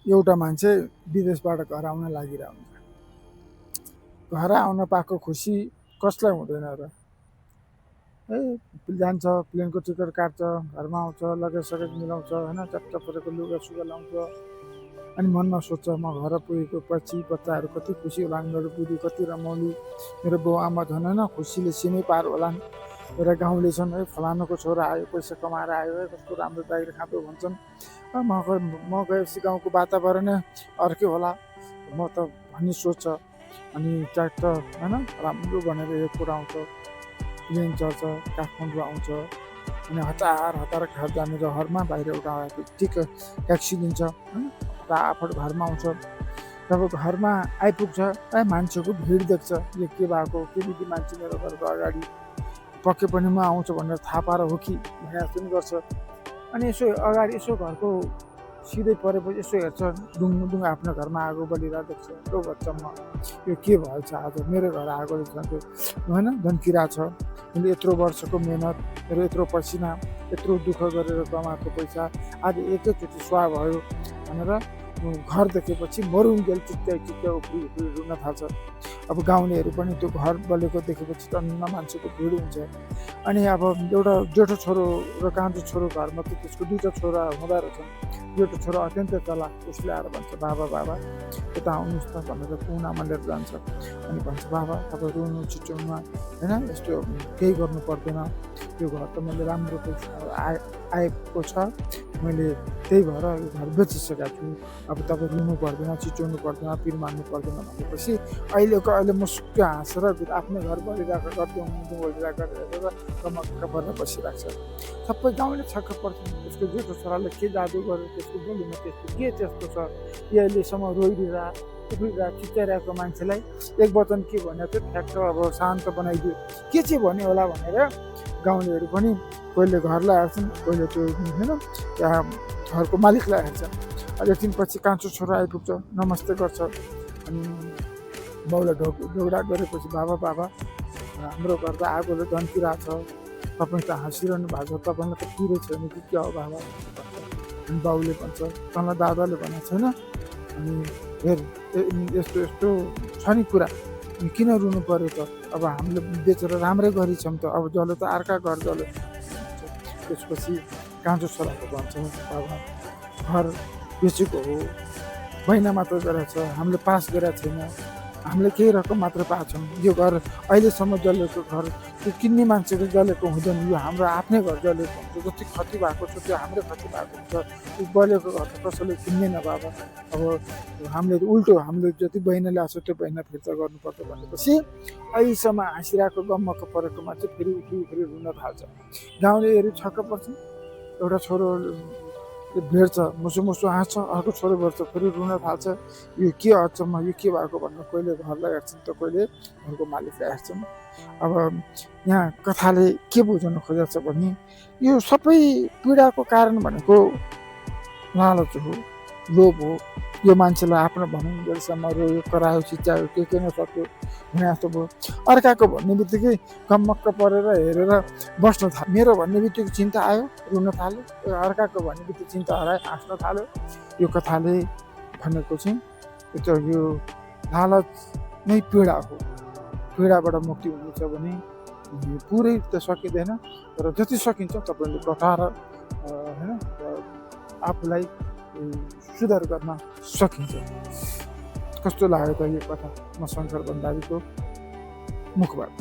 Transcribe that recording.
एउटा मान्छे विदेशबाट घर आउन लागिरहेको हुन्छ। घर आउन पाएको खुसी कसलाई हुँदैन र? जान्छ, प्लेनको टिकट काट्छ, घरमा आउँछ, लगेज सगेज मिलाउँछ होइन, चट्ट परेको लुगा सुगा लाउँछ। अनि मनमा सोध्छ म घर पुगेको पछि बच्चाहरू कति खुसी होलान्, मेरो बुढी कति रमाउली, मेरो बाउ आमा झन् होइन खुसीले सिमै पार होलान्। एउटा गाउँले छन् है, फलानुको छोरा आयो, पैसा कमाएर आयो है, कस्तो राम्रो बाहिर खाँदो भन्छन्। म गएपछि गाउँको वातावरण अर्कै होला म त भन्ने सोच्छ। अनि ट्र्याक्टर होइन राम्रो भनेर एयरपोर्ट आउँछ, प्लेन चढ्छ, काठमाडौँ आउँछ, अनि हतार हतार घर जाने रहरमा बाहिर एउटा ट्याक्सी लिन्छ होइन, फटाफट घरमा आउँछ। जब घरमा आइपुग्छ मान्छेको भिड देख्छ, यो के भएको, के बित्ति मान्छे मेरो घरको अगाडि, पक्कै पनि म आउँछु भनेर थाहा पाएर हो कि भनेर पनि गर्छ। अनि यसो अगाडि यसो घरको सिधै परेपछि यसो हेर्छ, डुङ आफ्नो घरमा आगो बलिरहेको देख्छ। यो बच्चामा यो के भएछ आज मेरो घर आगो होइन धन्किरहेको छ, मैले यत्रो वर्षको मेहनत, मेरो यत्रो पसिना, यत्रो दुःख गरेर कमाएको पैसा आज एकैचोटि स्वाह भयो भनेर घर देखेपछि मरुन्जेल चित्तै उफ्री रुन थाल्छ। अब गाउँलेहरू पनि त्यो घर बलेको देखेपछि टन्न मान्छेको भिड हुन्छ। अनि अब एउटा जेठो छोरो र कान्छो छोरो घरमा त त्यसको दुईवटा छोरा हुँदो रहेछन्। जेठो छोरो अत्यन्तै चलाक, उसले आएर भन्छ बाबा यता आउनुहोस् त भनेर कुनामा लिएर जान्छ। अनि भन्छ बाबा तपाईँ रुनु छिटोमा होइन, यस्तो केही गर्नु पर्दैन, यो घर त मैले राम्रो पैसा आएको छ, मैले त्यही भएर यो घर बेचिसकेको छु, अब तपाईँ रुनु पर्दैन, चिच्याउनु पर्दैन, पिर मान्नु पर्दैन भनेपछि अहिले म सुक्क हाँसेर आफ्नो घर बलिरहेको बलिरहेको हेरेर कमक्क परेर बसिरहेको छ। सबै गाउँले छक्क पर्छ, उसको जेठो छोराले के जादु गरेर त्यसको बोलीमा त्यस्तो के त्यस्तो छ, यो अहिलेसम्म उफ्रिरहेको चिच्याइरहेको मान्छेलाई एक वचन के भन्यो त्यो ठ्याक्क अब शान्त बनाइदियो, के चाहिँ भन्यो होला भनेर गाउँलेहरू पनि कहिले घरलाई हेर्छन्, कहिले त्यो होइन त्यहाँ घरको मालिकलाई हेर्छन्। एकछिनपछि कान्छो छोरा आइपुग्छ, नमस्ते गर्छ। अनि बाउलाई ढोगडा गरेपछि बाबा हाम्रो घर त आगोले धन्किरहेको छ, तपाईँ त हाँसिरहनु भएको छ, तपाईँलाई त पिरो छैन कि क्या हो बाबा भन्छ। अनि बाउले भन्छ तँलाई दादाले भनेको छैन, अनि हेर यस्तो छ नि कुरा, किन रुनु पर्यो त, अब हामीले बेचेर राम्रै गरी छौँ त, अब जसले त अर्का घर जसले। त्यसपछि कान्छो छोराको भन्छ बाबा घर बेचेको हो, महिना मात्र गरेको छ, हामीले पास गरेको छैन, हामीले केही रकम मात्र पाएको छौँ, यो घर अहिलेसम्म जलेको घर त्यो किन्ने मान्छेको जलेको हुँदैन, यो हाम्रो आफ्नै घर जलेको हुन्छ, जति क्षति भएको छ त्यो हाम्रै क्षति भएको हुन्छ, त्यो बलेको घर त कसैले किन्दैन बाबा, अब हामीले उल्टो हामीले जति बहिना ल्याएको छ त्यो बहिना फिर्ता गर्नुपर्छ भनेपछि अहिलेसम्म हाँसिरहेको गम्मक्क परेको मान्छे फेरि उफ्री रुन थाल्छ। गाउँलेहरू छक्क पर्छन्, एउटा छोरो भेट्छ मुसु हाँस्छ, अर्को छोरो भेट्छ फेरि रुन थाल्छ, यो के अचम्म, यो के भएको भनेर कहिले घरलाई हेर्छन् त कहिले घरको मालिकलाई हेर्छन्। अब यहाँ कथाले के बुझाउन खोजेको छ भने यो सबै पीडाको कारण भनेको लालच हो, लोभ हो। यो मान्छेलाई आफ्नो भनुन्जेलसम्म रोयो, करायो, चिच्यायो, के नसक्यो भने जस्तो भयो। अर्काको भन्ने बित्तिकै कम्मक्क परेर हेरेर बस्न थाल्यो, मेरो भन्ने बित्तिकै चिन्ता आयो रुन थाल्यो, अर्काको भन्ने बित्तिकै चिन्ता हरायो हाँस्न थाल्यो। यो कथाले भनेको चाहिँ यो लालच नै पीडा हो, पीडाबाट मुक्ति हुनु छ भने पुरै त सकिँदैन, तर जति सकिन्छ तपाईँले घटाएर होइन आफूलाई सुधार गर्न सकिन्छ। कस्तो लाग्यो त यो कथा म शङ्कर भण्डारीको मुखबाट।